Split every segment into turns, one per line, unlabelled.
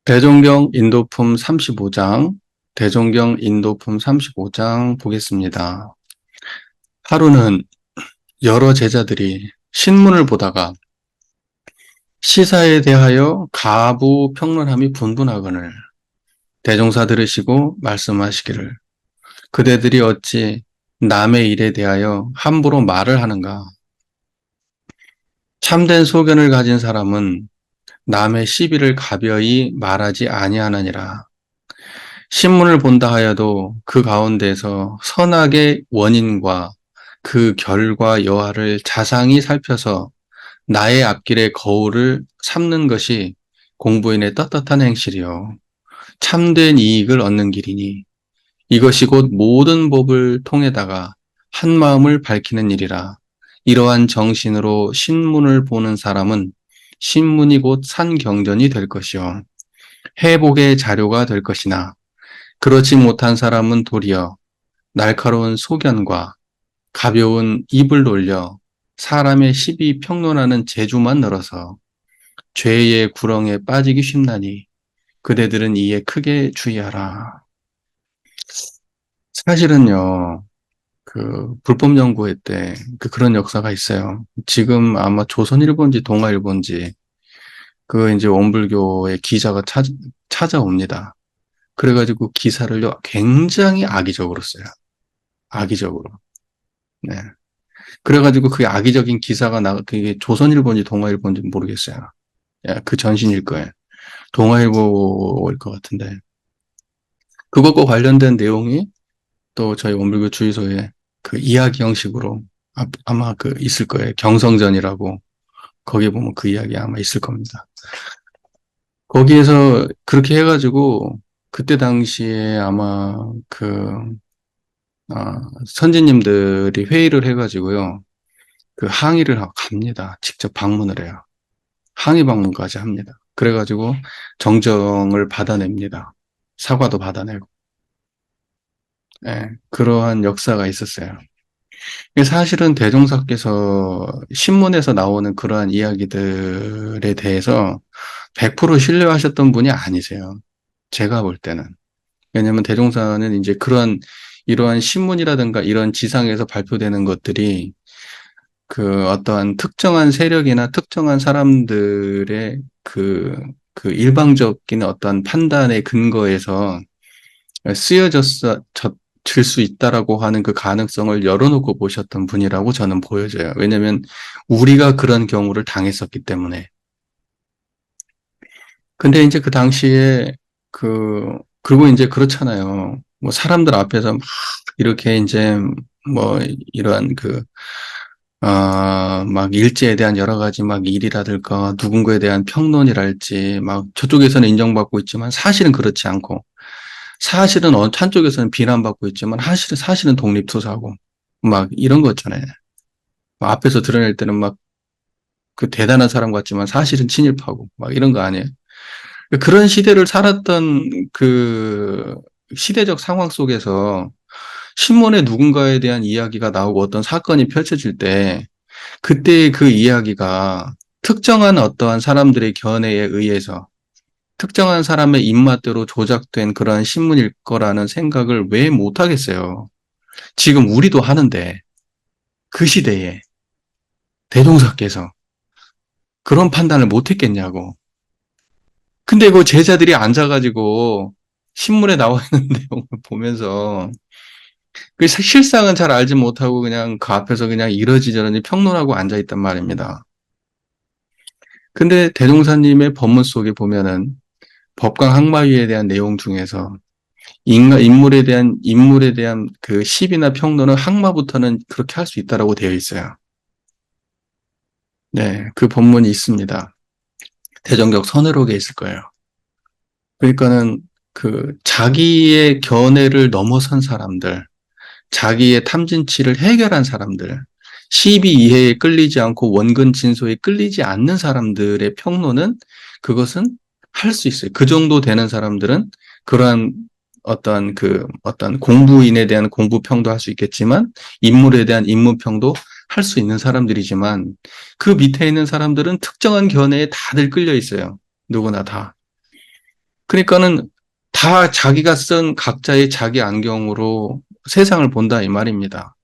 대종경 인도품 35장, 대종경 인도품 35장 보겠습니다. 하루는 여러 제자들이 신문을 보다가 시사에 대하여 가부평론함이 분분하거늘 대종사 들으시고 말씀하시기를 그대들이 어찌 남의 일에 대하여 함부로 말을 하는가? 참된 소견을 가진 사람은 남의 시비를 가벼이 말하지 아니하느니라. 신문을 본다 하여도 그 가운데서 선악의 원인과 그 결과 여하를 자상히 살펴서 나의 앞길의 거울을 삼는 것이 공부인의 떳떳한 행실이요. 참된 이익을 얻는 길이니 이것이 곧 모든 법을 통해다가 한 마음을 밝히는 일이라. 이러한 정신으로 신문을 보는 사람은 신문이 곧 산경전이 될 것이요. 회복의 자료가 될 것이나 그렇지 못한 사람은 도리어 날카로운 소견과 가벼운 입을 놀려 사람의 시비 평론하는 재주만 늘어서 죄의 구렁에 빠지기 쉽나니 그대들은 이에 크게 주의하라. 사실은요, 불법 연구회 때 그런 역사가 있어요. 지금 아마 조선일보인지 동아일보인지 이제 원불교의 기자가 찾아옵니다. 그래가지고 기사를요, 굉장히 악의적으로 써요. 악의적으로. 네. 그래가지고 그게 악의적인 기사가 그게 조선일보인지 동아일보인지 모르겠어요. 예, 그 전신일 거예요. 동아일보일 것 같은데. 그것과 관련된 내용이 또 저희 원불교 주의소에 그 이야기 형식으로 아마 있을 거예요. 경성전이라고. 거기에 보면 그 이야기 아마 있을 겁니다. 거기에서 그렇게 해가지고 그때 당시에 아마 선지님들이 회의를 해가지고요. 항의를 하고 갑니다. 직접 방문을 해요. 항의 방문까지 합니다. 그래가지고 정정을 받아냅니다. 사과도 받아내고. 예, 그러한 역사가 있었어요. 사실은 대종사께서 신문에서 나오는 그러한 이야기들에 대해서 100% 신뢰하셨던 분이 아니세요. 제가 볼 때는. 왜냐하면 대종사는 이제 이러한 신문이라든가 이런 지상에서 발표되는 것들이 어떠한 특정한 세력이나 특정한 사람들의 일방적인 어떤 판단의 근거에서 질 수 있다라고 하는 그 가능성을 열어놓고 보셨던 분이라고 저는 보여져요. 왜냐하면 우리가 그런 경우를 당했었기 때문에. 근데 이제 그 당시에 그리고 이제 그렇잖아요. 뭐 사람들 앞에서 막 이렇게 이제 뭐 이러한 막 일제에 대한 여러 가지 막 일이라든가 누군가에 대한 평론이랄지 막 저쪽에서는 인정받고 있지만 사실은 그렇지 않고 사실은 한쪽에서는 비난받고 있지만 사실은 독립투사고 막 이런 거 있잖아요. 막 앞에서 드러낼 때는 막 대단한 사람 같지만 사실은 친일파고 막 이런 거 아니에요. 그런 시대를 살았던 시대적 상황 속에서 신문에 누군가에 대한 이야기가 나오고 어떤 사건이 펼쳐질 때 그때 그 이야기가 특정한 어떠한 사람들의 견해에 의해서 특정한 사람의 입맛대로 조작된 그러한 신문일 거라는 생각을 왜 못하겠어요. 지금 우리도 하는데 그 시대에 대종사께서 그런 판단을 못했겠냐고. 근데 그 제자들이 앉아가지고 신문에 나와 있는 내용을 보면서 실상은 잘 알지 못하고 그냥 그 앞에서 그냥 이러지저러지 평론하고 앉아있단 말입니다. 근데 대종사님의 법문 속에 보면은 법강 항마위에 대한 내용 중에서 인물에 대한 그 시비나 평론은 항마부터는 그렇게 할 수 있다라고 되어 있어요. 네, 그 법문이 있습니다. 대정격 선회록에 있을 거예요. 그러니까는 자기의 견해를 넘어선 사람들, 자기의 탐진치를 해결한 사람들, 시비 이해에 끌리지 않고 원근 진소에 끌리지 않는 사람들의 평론은 그것은 할 수 있어요. 그 정도 되는 사람들은 그러한 어떤 공부인에 대한 공부평도 할 수 있겠지만 인물에 대한 인물평도 할 수 있는 사람들이지만 그 밑에 있는 사람들은 특정한 견해에 다들 끌려 있어요. 누구나 다. 그러니까는 다 자기가 쓴 각자의 자기 안경으로 세상을 본다 이 말입니다.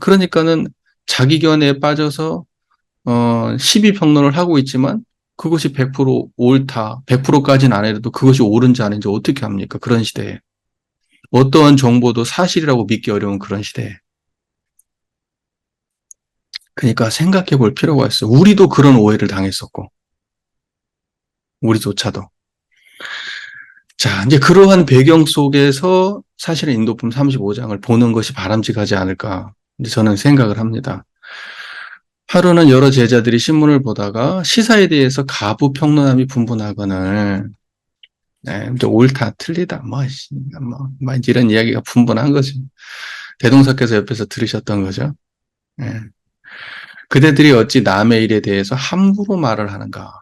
그러니까는 자기 견해에 빠져서 시비 평론을 하고 있지만 그것이 100% 옳다, 100%까지는 아니라도 그것이 옳은지 아닌지 어떻게 합니까? 그런 시대에. 어떠한 정보도 사실이라고 믿기 어려운 그런 시대에. 그러니까 생각해 볼 필요가 있어. 우리도 그런 오해를 당했었고, 우리조차도. 자, 이제 그러한 배경 속에서 사실은 인도품 35장을 보는 것이 바람직하지 않을까. 이제 저는 생각을 합니다. 하루는 여러 제자들이 신문을 보다가 시사에 대해서 가부 평론함이 분분하거늘, 네, 이제 옳다, 틀리다, 이제 이런 이야기가 분분한 거죠. 대동사께서 옆에서 들으셨던 거죠. 네. 그대들이 어찌 남의 일에 대해서 함부로 말을 하는가?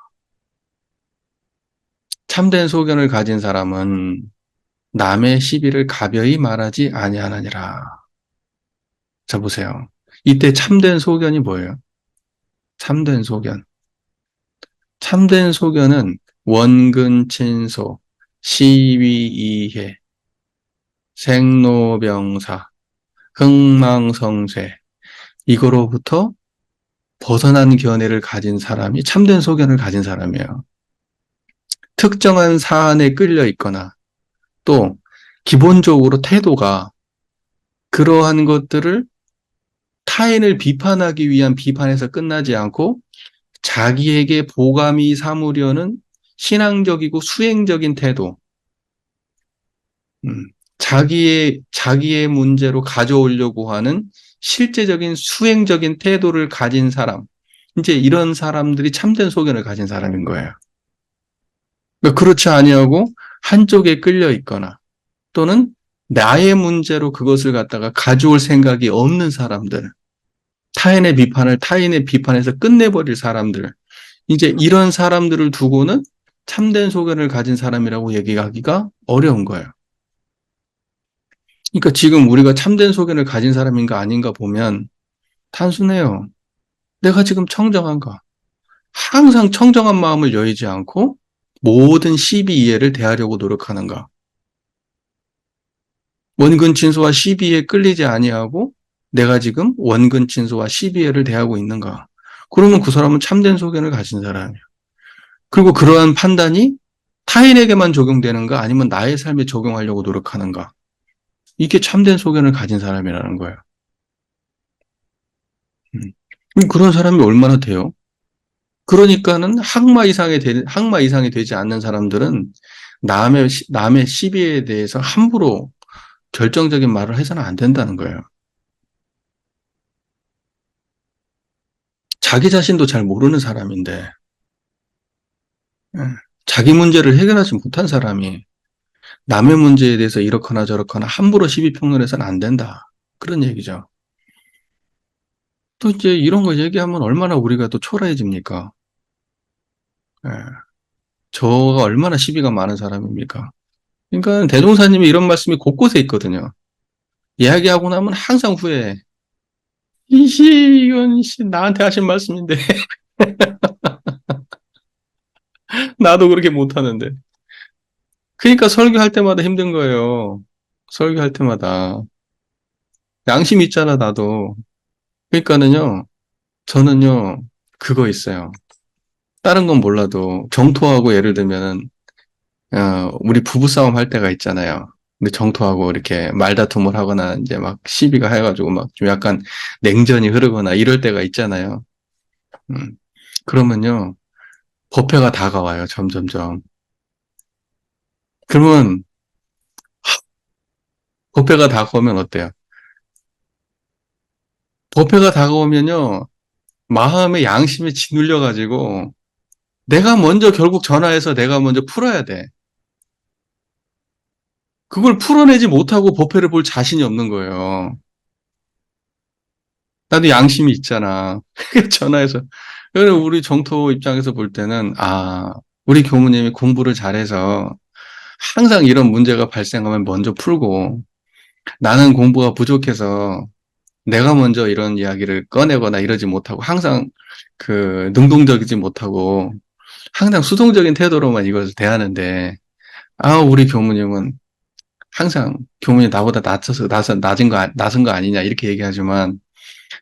참된 소견을 가진 사람은 남의 시비를 가벼이 말하지 아니하느니라. 자, 보세요. 이때 참된 소견이 뭐예요? 참된 소견. 참된 소견은 원근친소, 시위이해, 생로병사, 흥망성쇠, 이거로부터 벗어난 견해를 가진 사람이 참된 소견을 가진 사람이에요. 특정한 사안에 끌려 있거나 또 기본적으로 태도가 그러한 것들을 타인을 비판하기 위한 비판에서 끝나지 않고 자기에게 보감이 삼으려는 신앙적이고 수행적인 태도, 자기의 문제로 가져오려고 하는 실제적인 수행적인 태도를 가진 사람, 이제 이런 사람들이 참된 소견을 가진 사람인 거예요. 그러니까 그렇지 아니하고 한쪽에 끌려 있거나 또는 나의 문제로 그것을 갖다가 가져올 생각이 없는 사람들, 타인의 비판에서 끝내버릴 사람들, 이제 이런 사람들을 두고는 참된 소견을 가진 사람이라고 얘기하기가 어려운 거예요. 그러니까 지금 우리가 참된 소견을 가진 사람인가 아닌가 보면 단순해요. 내가 지금 청정한가? 항상 청정한 마음을 여의지 않고 모든 시비 이해를 대하려고 노력하는가? 원근 친소와 시비에 끌리지 아니하고 내가 지금 원근 친소와 시비를 대하고 있는가? 그러면 그 사람은 참된 소견을 가진 사람이에요. 그리고 그러한 판단이 타인에게만 적용되는가 아니면 나의 삶에 적용하려고 노력하는가? 이게 참된 소견을 가진 사람이라는 거예요. 그런 사람이 얼마나 돼요? 그러니까는 학마 이상이 되지 않는 사람들은 남의 시비에 대해서 함부로 결정적인 말을 해서는 안 된다는 거예요. 자기 자신도 잘 모르는 사람인데, 예, 자기 문제를 해결하지 못한 사람이 남의 문제에 대해서 이렇거나 저렇거나 함부로 시비 평론해서는 안 된다. 그런 얘기죠. 또 이제 이런 거 얘기하면 얼마나 우리가 또 초라해집니까? 예, 저가 얼마나 시비가 많은 사람입니까? 그러니까 대종사님이 이런 말씀이 곳곳에 있거든요. 이야기하고 나면 항상 후회해. 이건 나한테 하신 말씀인데 나도 그렇게 못하는데. 그러니까 설교할 때마다 힘든 거예요. 설교할 때마다. 양심 있잖아, 나도. 그러니까는요, 저는요, 그거 있어요. 다른 건 몰라도 정토하고 예를 들면은 우리 부부싸움 할 때가 있잖아요. 근데 정토하고 이렇게 말다툼을 하거나 이제 막 시비가 해가지고 막 좀 약간 냉전이 흐르거나 이럴 때가 있잖아요. 음. 그러면요, 법회가 다가와요, 점점점. 그러면 법회가 다가오면 어때요? 법회가 다가오면요, 마음의 양심에 짓눌려가지고 내가 먼저 결국 전화해서 내가 먼저 풀어야 돼. 그걸 풀어내지 못하고 법회를 볼 자신이 없는 거예요. 나도 양심이 있잖아. 전화해서. 그래서 우리 정토 입장에서 볼 때는, 우리 교무님이 공부를 잘해서 항상 이런 문제가 발생하면 먼저 풀고, 나는 공부가 부족해서 내가 먼저 이런 이야기를 꺼내거나 이러지 못하고, 항상 능동적이지 못하고, 항상 수동적인 태도로만 이걸 대하는데, 우리 교무님은 항상 교무님 나보다 낮은 거 아니냐, 이렇게 얘기하지만,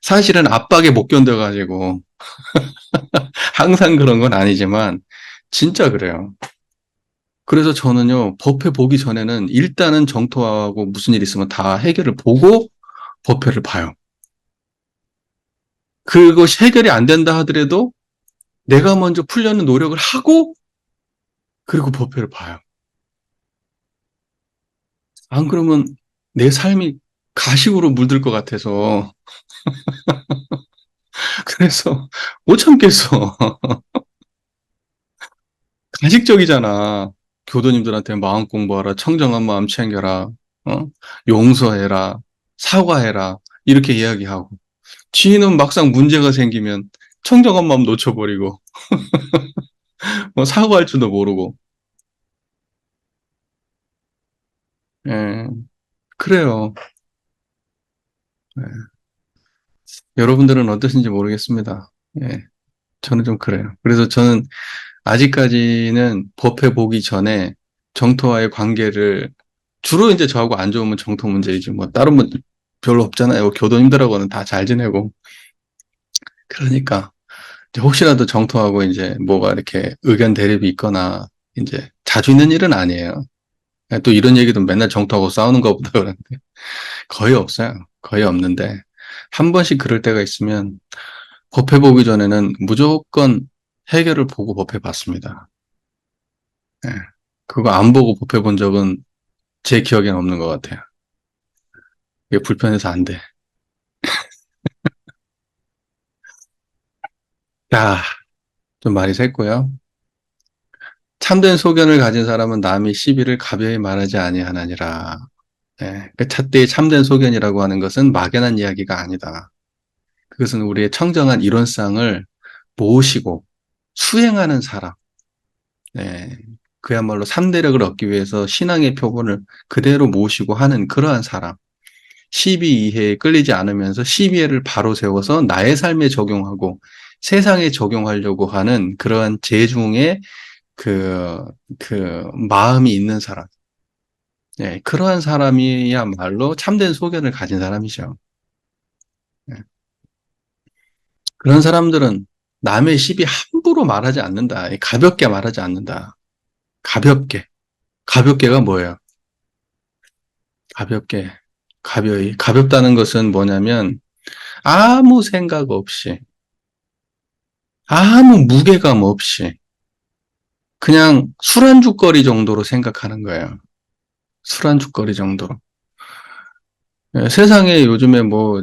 사실은 압박에 못 견뎌가지고, 항상 그런 건 아니지만, 진짜 그래요. 그래서 저는요, 법회 보기 전에는 일단은 정토하고 무슨 일 있으면 다 해결을 보고 법회를 봐요. 그것이 해결이 안 된다 하더라도 내가 먼저 풀려는 노력을 하고, 그리고 법회를 봐요. 안 그러면 내 삶이 가식으로 물들 것 같아서, 그래서 못 참겠어. 가식적이잖아. 교도님들한테 마음 공부하라, 청정한 마음 챙겨라, 어? 용서해라, 사과해라, 이렇게 이야기하고. 지인은 막상 문제가 생기면 청정한 마음 놓쳐버리고, 뭐 사과할 줄도 모르고. 예, 그래요. 예. 여러분들은 어떠신지 모르겠습니다. 예, 저는 좀 그래요. 그래서 저는 아직까지는 법회 보기 전에 정토와의 관계를 주로 이제 저하고 안 좋으면 정토 문제이지 뭐 다른 분 별로 없잖아요. 교도님들하고는 다 잘 지내고. 그러니까 이제 혹시라도 정토하고 이제 뭐가 이렇게 의견 대립이 있거나 이제 자주 있는 일은 아니에요. 또 이런 얘기도 맨날 정토하고 싸우는 것보다 그런데 거의 없어요. 거의 없는데 한 번씩 그럴 때가 있으면 법회 보기 전에는 무조건 해결을 보고 법회 봤습니다. 예. 그거 안 보고 법회 본 적은 제 기억에는 없는 것 같아요. 이게 불편해서 안 돼. 자, 좀 말이 샜고요. 참된 소견을 가진 사람은 남이 시비를 가벼이 말하지 아니하나니라. 예, 그 잣대의 참된 소견이라고 하는 것은 막연한 이야기가 아니다. 그것은 우리의 청정한 이론상을 모시고 수행하는 사람, 예, 그야말로 삼대력을 얻기 위해서 신앙의 표본을 그대로 모시고 하는 그러한 사람, 시비 이해에 끌리지 않으면서 시비를 바로 세워서 나의 삶에 적용하고 세상에 적용하려고 하는 그러한 재중의 그, 마음이 있는 사람. 예, 그러한 사람이야말로 참된 소견을 가진 사람이죠. 예, 그런 사람들은 남의 시비 함부로 말하지 않는다. 가볍게 말하지 않는다. 가볍게. 가볍게가 뭐예요? 가볍게. 가벼이. 가볍다는 것은 뭐냐면 아무 생각 없이, 아무 무게감 없이, 그냥 술안주거리 정도로 생각하는 거예요. 술안주거리 정도로. 예, 세상에 요즘에 뭐,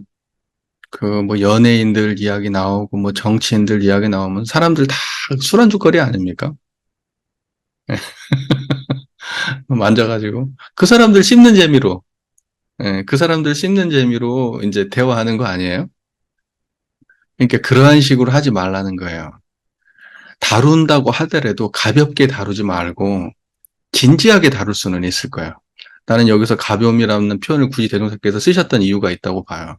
뭐 연예인들 이야기 나오고, 뭐 정치인들 이야기 나오면 사람들 다 술안주거리 아닙니까? 만져가지고. 그 사람들 씹는 재미로, 그 사람들 씹는 재미로 이제 대화하는 거 아니에요? 그러니까 그러한 식으로 하지 말라는 거예요. 다룬다고 하더라도 가볍게 다루지 말고, 진지하게 다룰 수는 있을 거예요. 나는 여기서 가벼움이라는 표현을 굳이 대종사께서 쓰셨던 이유가 있다고 봐요.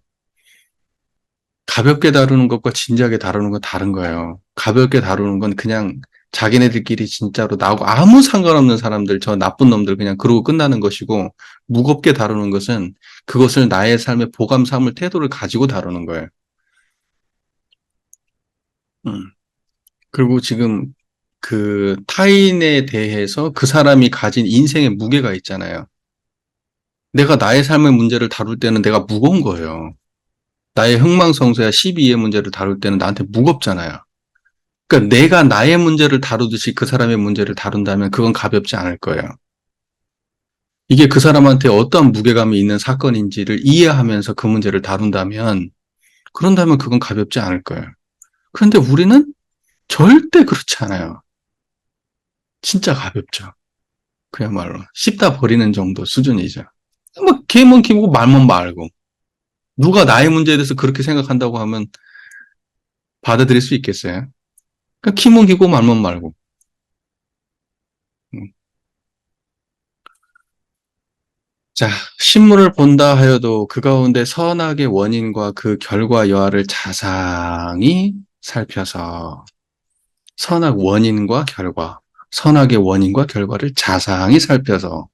가볍게 다루는 것과 진지하게 다루는 건 다른 거예요. 가볍게 다루는 건 그냥 자기네들끼리 진짜로 나하고 아무 상관없는 사람들, 저 나쁜 놈들 그냥 그러고 끝나는 것이고, 무겁게 다루는 것은 그것을 나의 삶의 보감 삼을 태도를 가지고 다루는 거예요. 음. 그리고 지금 그 타인에 대해서 그 사람이 가진 인생의 무게가 있잖아요. 내가 나의 삶의 문제를 다룰 때는 내가 무거운 거예요. 나의 흥망성쇠야 시비의 문제를 다룰 때는 나한테 무겁잖아요. 그러니까 내가 나의 문제를 다루듯이 그 사람의 문제를 다룬다면 그건 가볍지 않을 거예요. 이게 그 사람한테 어떠한 무게감이 있는 사건인지를 이해하면서 그 문제를 다룬다면, 그런다면 그건 가볍지 않을 거예요. 그런데 우리는 절대 그렇지 않아요. 진짜 가볍죠. 그야말로 씹다 버리는 정도 수준이죠. 뭐 개만 키우고 말만 말고, 누가 나의 문제에 대해서 그렇게 생각한다고 하면 받아들일 수 있겠어요? 그러니까 키만 키고 말만 말고. 음. 자, 신문을 본다 하여도 그 가운데 선악의 원인과 그 결과 여하를 자상히 살펴서 선악 원인과 결과, 선악의 원인과 결과를 자상히 살펴서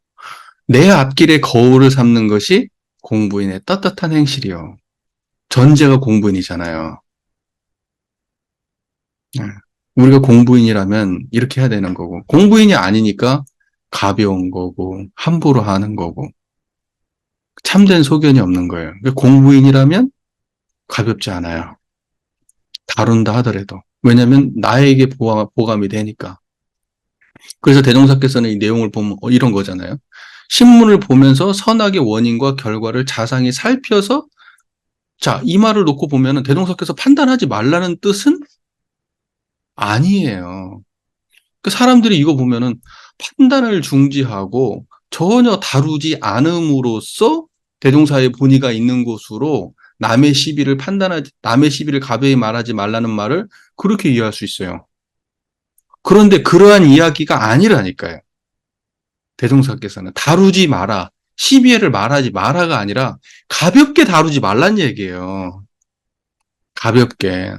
내 앞길에 거울을 삼는 것이 공부인의 떳떳한 행실이요. 전제가 공부인이잖아요. 네. 우리가 공부인이라면 이렇게 해야 되는 거고, 공부인이 아니니까 가벼운 거고, 함부로 하는 거고, 참된 소견이 없는 거예요. 공부인이라면 가볍지 않아요. 다룬다 하더라도. 왜냐하면 나에게 보감이 되니까. 그래서 대종사께서는 이 내용을 보면 이런 거잖아요. 신문을 보면서 선악의 원인과 결과를 자상히 살펴서, 자, 이 말을 놓고 보면은 대종사께서 판단하지 말라는 뜻은 아니에요. 그 사람들이 이거 보면은 판단을 중지하고 전혀 다루지 않음으로써 대종사의 본의가 있는 곳으로 남의 시비를 가벼이 말하지 말라는 말을 그렇게 이해할 수 있어요. 그런데 그러한 이야기가 아니라니까요. 대종사께서는 다루지 마라. 시비를 말하지 마라가 아니라 가볍게 다루지 말란 얘기예요. 가볍게.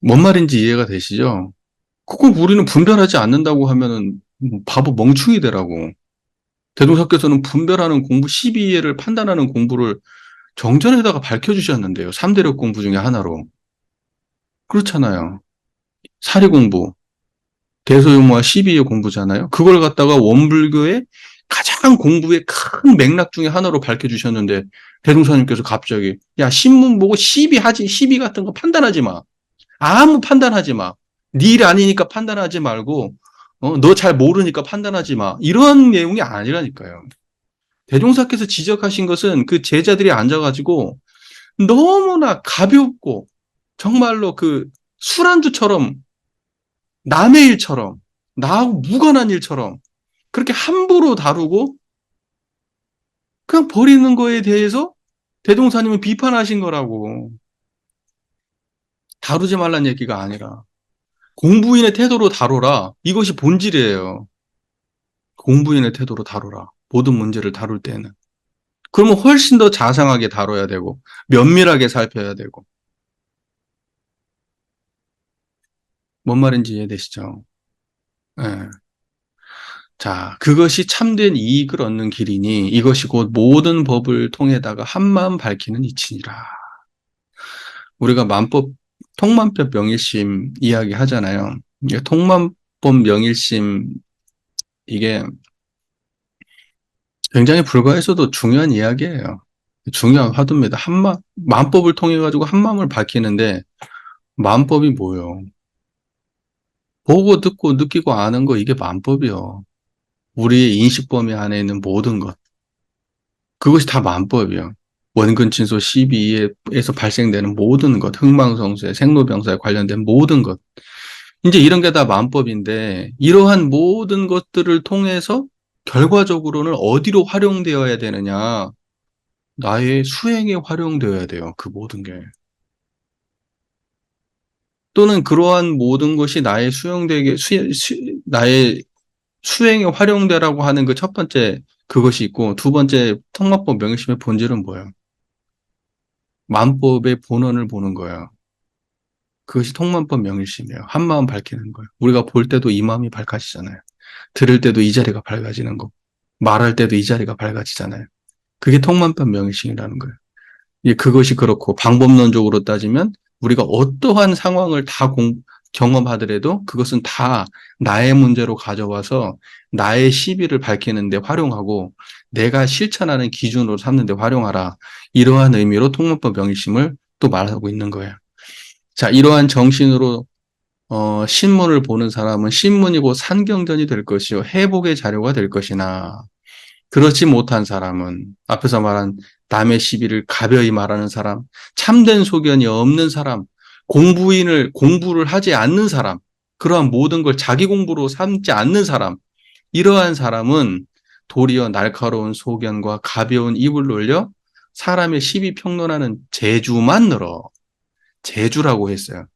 뭔 말인지 이해가 되시죠? 그걸 우리는 분별하지 않는다고 하면은 바보 멍충이 되라고. 대종사께서는 분별하는 공부, 시비를 판단하는 공부를 정전에다가 밝혀주셨는데요. 3대력 공부 중에 하나로. 그렇잖아요. 사리 공부, 대소유무와 시비의 공부잖아요. 그걸 갖다가 원불교의 가장 공부의 큰 맥락 중에 하나로 밝혀주셨는데 대종사님께서 갑자기 야 신문 보고 시비하지 시비 같은 거 판단하지 마. 아무 판단하지 마. 네 일 아니니까 판단하지 말고 너 잘 모르니까 판단하지 마. 이런 내용이 아니라니까요. 대종사께서 지적하신 것은 그 제자들이 앉아가지고 너무나 가볍고 정말로 그 술안주처럼 남의 일처럼 나하고 무관한 일처럼 그렇게 함부로 다루고 그냥 버리는 거에 대해서 대종사님은 비판하신 거라고. 다루지 말란 얘기가 아니라 공부인의 태도로 다뤄라. 이것이 본질이에요. 공부인의 태도로 다뤄라. 모든 문제를 다룰 때는. 그러면 훨씬 더 자상하게 다뤄야 되고 면밀하게 살펴야 되고. 뭔 말인지 이해되시죠? 예. 자, 그것이 참된 이익을 얻는 길이니 이것이 곧 모든 법을 통해다가 한마음 밝히는 이치니라. 우리가 통만법 명일심 이야기 하잖아요. 이게 통만법 명일심 이게 굉장히 불과해서도 중요한 이야기예요. 중요한 화두입니다. 만법을 통해 가지고 한마음을 밝히는데 만법이 뭐예요? 보고 듣고 느끼고 아는 거 이게 만법이요. 우리의 인식 범위 안에 있는 모든 것. 그것이 다 만법이요. 원근친소 12에서 발생되는 모든 것, 흥망성쇠, 생로병사에 관련된 모든 것. 이제 이런 게 다 만법인데 이러한 모든 것들을 통해서 결과적으로는 어디로 활용되어야 되느냐? 나의 수행에 활용되어야 돼요. 그 모든 게. 또는 그러한 모든 것이 나의 수행에 활용되라고 하는 그 첫 번째 그것이 있고 두 번째 통마법 명예심의 본질은 뭐예요? 만법의 본원을 보는 거예요. 그것이 통만법 명일심이에요. 한마음 밝히는 거예요. 우리가 볼 때도 이 마음이 밝아지잖아요. 들을 때도 이 자리가 밝아지는 거. 말할 때도 이 자리가 밝아지잖아요. 그게 통만법 명일심이라는 거예요. 그것이 그렇고 방법론적으로 따지면 우리가 어떠한 상황을 경험하더라도 그것은 다 나의 문제로 가져와서 나의 시비를 밝히는 데 활용하고 내가 실천하는 기준으로 삼는 데 활용하라. 이러한 의미로 통문법 명의심을 또 말하고 있는 거예요. 자, 이러한 정신으로 신문을 보는 사람은 신문이고 산경전이 될 것이요 회복의 자료가 될 것이나 그렇지 못한 사람은 앞에서 말한 남의 시비를 가벼이 말하는 사람, 참된 소견이 없는 사람, 공부를 하지 않는 사람, 그러한 모든 걸 자기 공부로 삼지 않는 사람, 이러한 사람은 도리어 날카로운 소견과 가벼운 입을 놀려 사람의 시비 평론하는 재주만 늘어. 재주라고 했어요.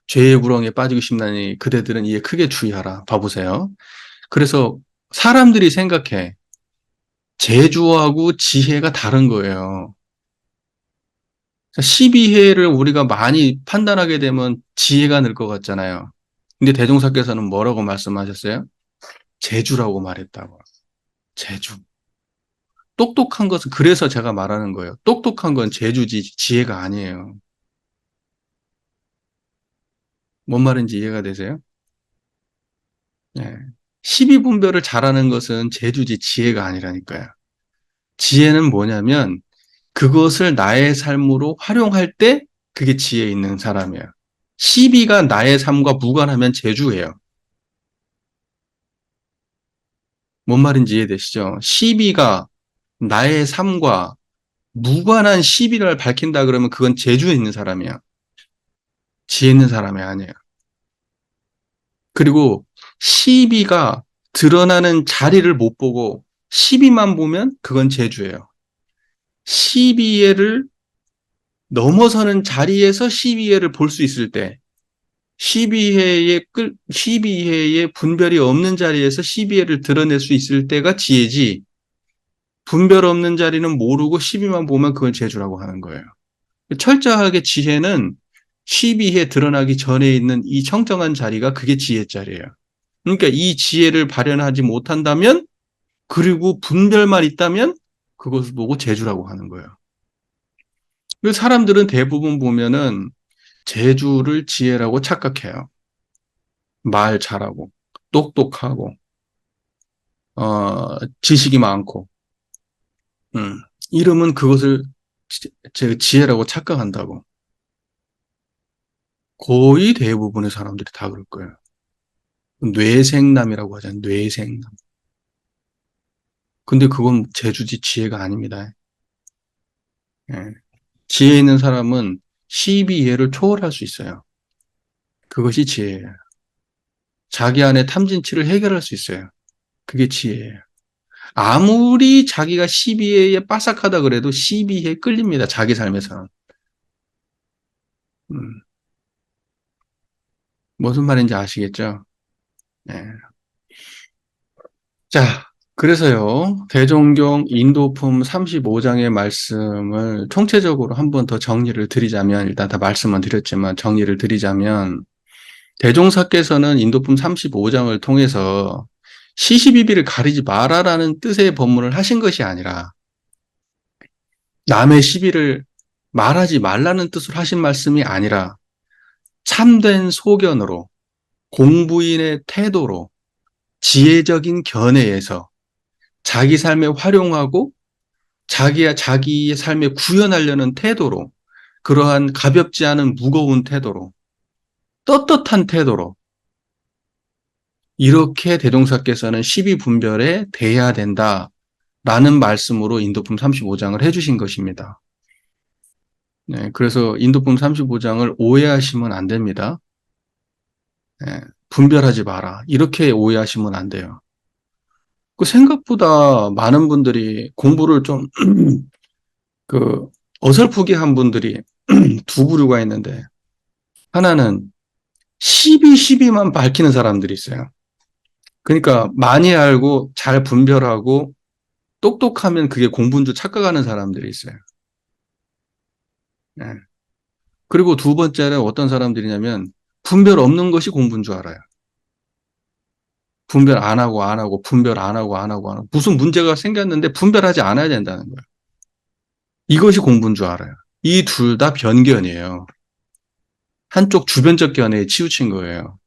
죄의 구렁이에 빠지고 싶나니 그대들은 이에 크게 주의하라. 봐보세요. 그래서 사람들이 생각해. 재주하고 지혜가 다른 거예요. 12해를 우리가 많이 판단하게 되면 지혜가 늘 것 같잖아요. 근데 대종사께서는 뭐라고 말씀하셨어요? 재주라고 말했다고. 재주. 똑똑한 것은, 그래서 제가 말하는 거예요. 똑똑한 건 재주지 지혜가 아니에요. 뭔 말인지 이해가 되세요? 예. 12분별을 잘하는 것은 재주지 지혜가 아니라니까요. 지혜는 뭐냐면 그것을 나의 삶으로 활용할 때 그게 지혜 있는 사람이에요. 12가 나의 삶과 무관하면 재주예요. 뭔 말인지 이해되시죠? 12가 나의 삶과 무관한 시비를 밝힌다 그러면 그건 재주 있는 사람이야. 지혜 있는 사람이 아니에요. 그리고 시비가 드러나는 자리를 못 보고 시비만 보면 그건 재주예요. 시비를 넘어서는 자리에서 시비회를 볼 수 있을 때, 시비회의 분별이 없는 자리에서 시비회를 드러낼 수 있을 때가 지혜지, 분별 없는 자리는 모르고 시비만 보면 그건 재주라고 하는 거예요. 철저하게 지혜는 시비에 드러나기 전에 있는 이 청정한 자리가 그게 지혜 자리예요. 그러니까 이 지혜를 발현하지 못한다면, 그리고 분별만 있다면 그것을 보고 재주라고 하는 거예요. 그 사람들은 대부분 보면은 재주를 지혜라고 착각해요. 말 잘하고, 똑똑하고, 지식이 많고, 음, 이러면 그것을 지혜라고 착각한다고. 거의 대부분의 사람들이 다 그럴 거예요. 뇌생남이라고 하잖아요. 뇌생남. 근데 그건 재주지 지혜가 아닙니다. 예. 지혜 있는 사람은 시비이해를 초월할 수 있어요. 그것이 지혜예요. 자기 안에 탐진치를 해결할 수 있어요. 그게 지혜예요. 아무리 자기가 시비에 빠삭하다 그래도 시비에 끌립니다. 자기 삶에서는. 음, 무슨 말인지 아시겠죠? 네. 자, 그래서요, 대종경 인도품 35장의 말씀을 총체적으로 한 번 더 정리를 드리자면, 일단 다 말씀은 드렸지만 정리를 드리자면, 대종사께서는 인도품 35장을 통해서 시시비비를 가리지 마라라는 뜻의 법문을 하신 것이 아니라, 남의 시비를 말하지 말라는 뜻으로 하신 말씀이 아니라, 참된 소견으로, 공부인의 태도로, 지혜적인 견해에서 자기 삶에 활용하고 자기의 삶에 구현하려는 태도로, 그러한 가볍지 않은 무거운 태도로, 떳떳한 태도로, 이렇게 대종사께서는 십이분별에 대해야 된다라는 말씀으로 인도품 35장을 해주신 것입니다. 네, 그래서 인도품 35장을 오해하시면 안 됩니다. 네, 분별하지 마라. 이렇게 오해하시면 안 돼요. 그 생각보다 많은 분들이 공부를 좀, 그, 어설프게 한 분들이 두 부류가 있는데, 하나는 12만 밝히는 사람들이 있어요. 그러니까 많이 알고 잘 분별하고 똑똑하면 그게 공부인 줄 착각하는 사람들이 있어요. 네. 그리고 두 번째는 어떤 사람들이냐면 분별 없는 것이 공부인 줄 알아요. 분별 안 하고 안 하고 분별 안 하고 안 하고 안 하고 무슨 문제가 생겼는데 분별하지 않아야 된다는 거예요. 이것이 공부인 줄 알아요. 이 둘 다 변견이에요. 한쪽 주변적 견해에 치우친 거예요.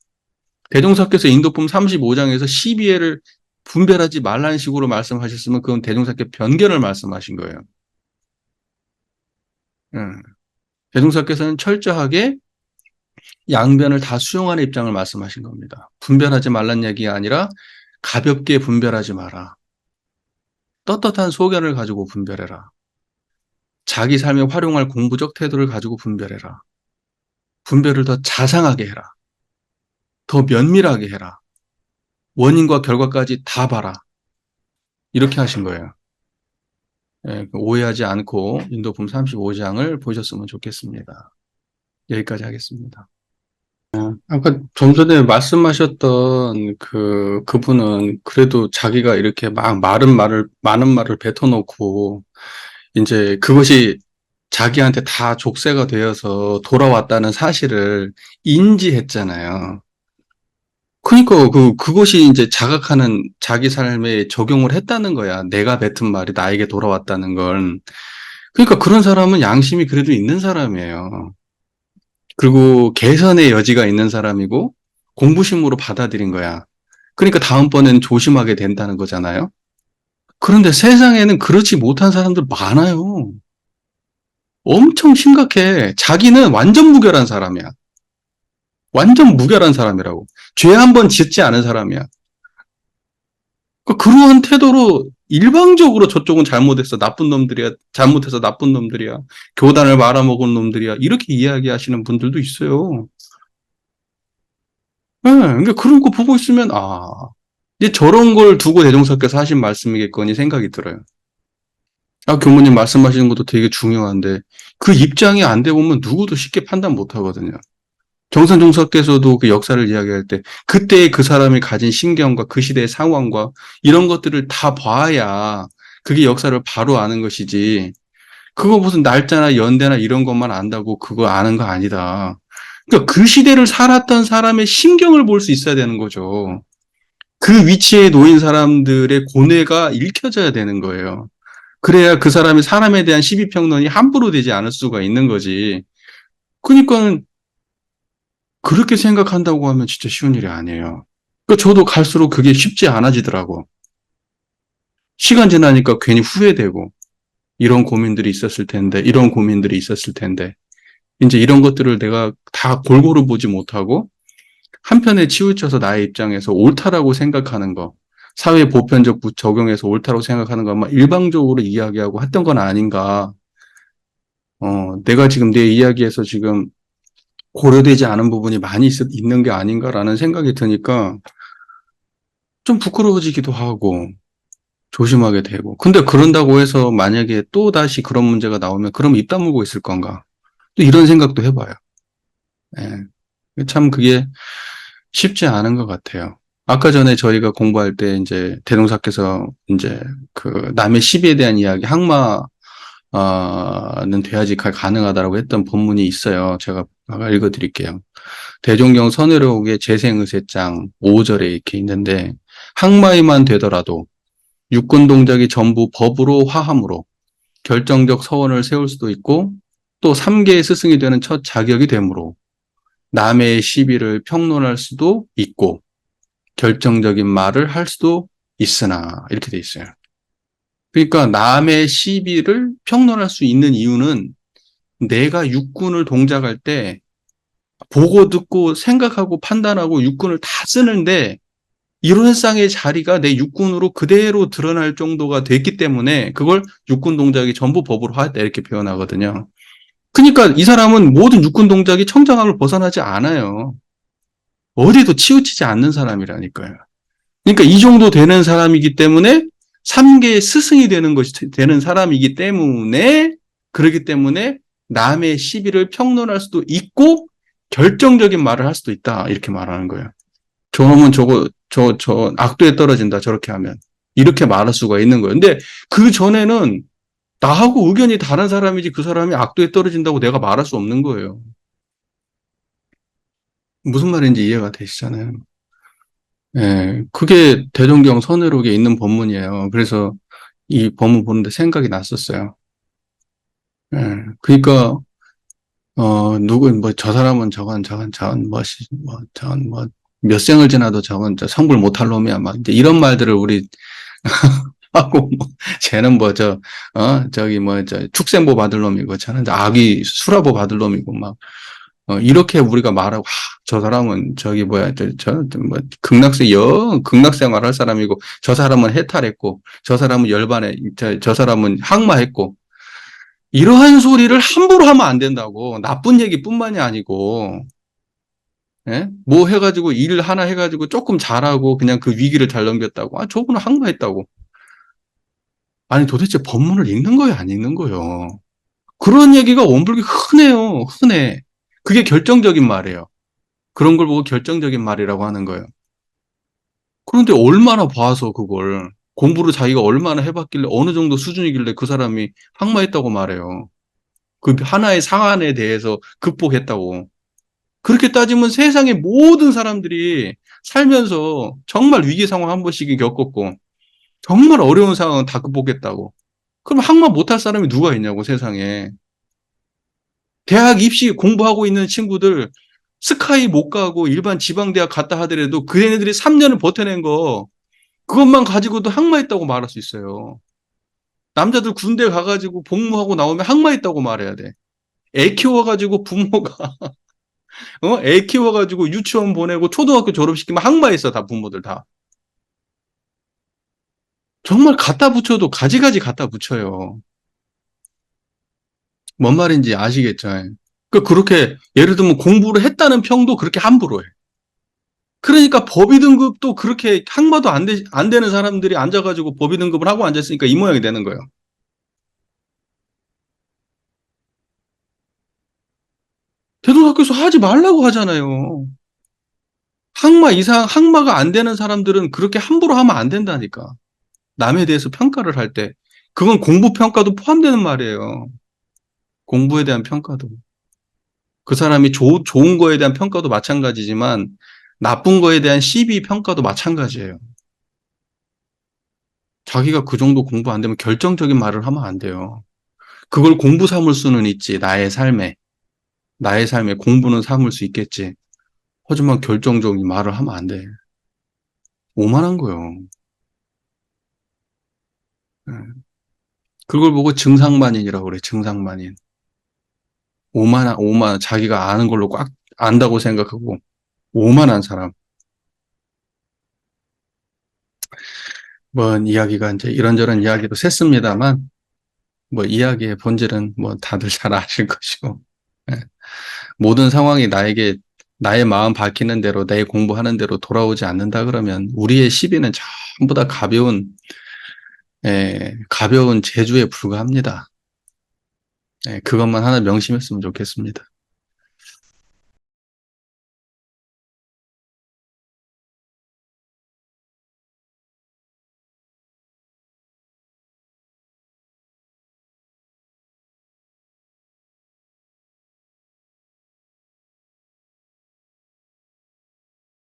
대종사께서 인도품 35장에서 12회를 분별하지 말라는 식으로 말씀하셨으면 그건 대종사께 변견을 말씀하신 거예요. 대종사께서는 철저하게 양변을 다 수용하는 입장을 말씀하신 겁니다. 분별하지 말란 얘기가 아니라 가볍게 분별하지 마라. 떳떳한 소견을 가지고 분별해라. 자기 삶에 활용할 공부적 태도를 가지고 분별해라. 분별을 더 자상하게 해라. 더 면밀하게 해라. 원인과 결과까지 다 봐라. 이렇게 하신 거예요. 예, 오해하지 않고 인도품 35장을 보셨으면 좋겠습니다. 여기까지 하겠습니다. 아까 좀 전에 말씀하셨던 그분은 그래도 자기가 이렇게 막 많은 말을 뱉어놓고, 이제 그것이 자기한테 다 족쇄가 되어서 돌아왔다는 사실을 인지했잖아요. 그러니까 그것이 이제 자각하는 자기 삶에 적용을 했다는 거야. 내가 뱉은 말이 나에게 돌아왔다는 건. 그러니까 그런 사람은 양심이 그래도 있는 사람이에요. 그리고 개선의 여지가 있는 사람이고 공부심으로 받아들인 거야. 그러니까 다음번에는 조심하게 된다는 거잖아요. 그런데 세상에는 그렇지 못한 사람들 많아요. 엄청 심각해. 자기는 완전 무결한 사람이야. 완전 무결한 사람이라고. 죄 한 번 짓지 않은 사람이야. 그러한 태도로 일방적으로 저쪽은 잘못했어. 나쁜 놈들이야. 잘못해서 나쁜 놈들이야. 교단을 말아먹은 놈들이야. 이렇게 이야기하시는 분들도 있어요. 예, 그러니까 그런 거 보고 있으면, 이제 저런 걸 두고 대종사께서 하신 말씀이겠거니 생각이 들어요. 교모님 말씀하시는 것도 되게 중요한데, 그 입장이 안 돼 보면 누구도 쉽게 판단 못 하거든요. 정선종사께서도 그 역사를 이야기할 때, 그때 그 사람이 가진 신경과 그 시대의 상황과 이런 것들을 다 봐야 그게 역사를 바로 아는 것이지, 그거 무슨 날짜나 연대나 이런 것만 안다고 그거 아는 거 아니다. 그러니까 그 시대를 살았던 사람의 심경을 볼 수 있어야 되는 거죠. 그 위치에 놓인 사람들의 고뇌가 읽혀져야 되는 거예요. 그래야 그 사람이 사람에 대한 시비평론이 함부로 되지 않을 수가 있는 거지. 그러니까 그렇게 생각한다고 하면 진짜 쉬운 일이 아니에요. 그러니까 저도 갈수록 그게 쉽지 않아지더라고. 시간 지나니까 괜히 후회되고, 이런 고민들이 있었을 텐데, 이런 고민들이 있었을 텐데, 이제 이런 것들을 내가 다 골고루 보지 못하고, 한편에 치우쳐서 나의 입장에서 옳다라고 생각하는 거, 사회 보편적 적용해서 옳다고 생각하는 것만 일방적으로 이야기하고 했던 건 아닌가. 내가 지금 내 이야기에서 지금 고려되지 않은 부분이 많이 있는 게 아닌가라는 생각이 드니까 좀 부끄러워지기도 하고 조심하게 되고. 근데 그런다고 해서 만약에 또 다시 그런 문제가 나오면 그럼 입 다물고 있을 건가? 또 이런 생각도 해봐요. 예. 참 그게 쉽지 않은 것 같아요. 아까 전에 저희가 공부할 때 이제 대동사께서 이제 그 남의 시비에 대한 이야기, 항마는 돼야지 가능하다라고 했던 본문이 있어요. 제가 읽어드릴게요. 대종경 선회록의 재생의세장 5절에 이렇게 있는데, 항마에만 되더라도 육군 동작이 전부 법으로 화함으로 결정적 서원을 세울 수도 있고, 또 3계의 스승이 되는 첫 자격이 되므로 남의 시비를 평론할 수도 있고 결정적인 말을 할 수도 있으나, 이렇게 돼 있어요. 그러니까 남의 시비를 평론할 수 있는 이유는 내가 육군을 동작할 때 보고 듣고 생각하고 판단하고 육군을 다 쓰는데 이론상의 자리가 내 육군으로 그대로 드러날 정도가 됐기 때문에 그걸 육군 동작이 전부 법으로 하였다 이렇게 표현하거든요. 그러니까 이 사람은 모든 육군 동작이 청정함을 벗어나지 않아요. 어디도 치우치지 않는 사람이라니까요. 그러니까 이 정도 되는 사람이기 때문에 3계의 스승이 되는 사람이기 때문에, 그렇기 때문에 남의 시비를 평론할 수도 있고 결정적인 말을 할 수도 있다 이렇게 말하는 거예요. 저놈은 저 악도에 떨어진다 저렇게 하면 이렇게 말할 수가 있는 거예요. 근데 그 전에는 나하고 의견이 다른 사람이지 그 사람이 악도에 떨어진다고 내가 말할 수 없는 거예요. 무슨 말인지 이해가 되시잖아요. 예, 그게 대종경 선회록에 있는 본문이에요. 그래서 이 본문 보는데 생각이 났었어요. 예, 그러니까 저 사람은 몇 생을 지나도 저 성불 못할 놈이야. 막 이제 이런 말들을 우리 하고 쟤는 축생보 받을 놈이고 저는 아기 수라보 받을 놈이고 막 이렇게 우리가 말하고, 저 사람은 극락생활 할 사람이고, 저 사람은 해탈했고, 저 사람은 열반에, 저 사람은 항마했고, 이러한 소리를 함부로 하면 안 된다고. 나쁜 얘기뿐만이 아니고, 예? 뭐 해가지고, 일 하나 해가지고 조금 잘하고, 그냥 그 위기를 잘 넘겼다고. 저분은 항마했다고. 아니, 도대체 법문을 읽는 거예요, 안 읽는 거예요? 그런 얘기가 원불교 흔해요, 흔해. 그게 결정적인 말이에요. 그런 걸 보고 결정적인 말이라고 하는 거예요. 그런데 얼마나 봐서 그걸 공부를 자기가 얼마나 해봤길래 어느 정도 수준이길래 그 사람이 항마했다고 말해요. 그 하나의 상한에 대해서 극복했다고. 그렇게 따지면 세상의 모든 사람들이 살면서 정말 위기 상황 한 번씩은 겪었고, 정말 어려운 상황은 다 극복했다고. 그럼 항마 못할 사람이 누가 있냐고, 세상에. 대학 입시 공부하고 있는 친구들 스카이 못 가고 일반 지방대학 갔다 하더라도 그 애들이 3년을 버텨낸 거, 그것만 가지고도 항마했다고 말할 수 있어요. 남자들 군대 가가지고 복무하고 나오면 항마했다고 말해야 돼. 애 키워가지고 부모가, 애 키워가지고 유치원 보내고 초등학교 졸업시키면 항마했어, 다 부모들 다. 정말 갖다 붙여도 가지가지 갖다 붙여요. 뭔 말인지 아시겠죠? 그렇게, 예를 들면 공부를 했다는 평도 그렇게 함부로 해. 그러니까 법의 등급도 그렇게 항마도 안 되는 사람들이 앉아가지고 법의 등급을 하고 앉았으니까 이 모양이 되는 거예요. 대도학교에서 하지 말라고 하잖아요. 항마가 안 되는 사람들은 그렇게 함부로 하면 안 된다니까. 남에 대해서 평가를 할 때. 그건 공부 평가도 포함되는 말이에요. 공부에 대한 평가도. 그 사람이 좋은 거에 대한 평가도 마찬가지지만 나쁜 거에 대한 시비 평가도 마찬가지예요. 자기가 그 정도 공부 안 되면 결정적인 말을 하면 안 돼요. 그걸 공부 삼을 수는 있지. 나의 삶에 공부는 삼을 수 있겠지. 하지만 결정적인 말을 하면 안 돼. 오만한 거요. 예. 그걸 보고 증상만인이라고 그래. 증상만인. 자기가 아는 걸로 꽉 안다고 생각하고 오만한 사람. 뭐 이야기가 이제 이런저런 이야기로 샜습니다만 뭐 이야기의 본질은 뭐 다들 잘 아실 것이고. 예. 모든 상황이 나의 마음 밝히는 대로 내 공부하는 대로 돌아오지 않는다 그러면 우리의 시비는 전부 다 가벼운 재주에 불과합니다. 예, 그것만 하나 명심했으면 좋겠습니다.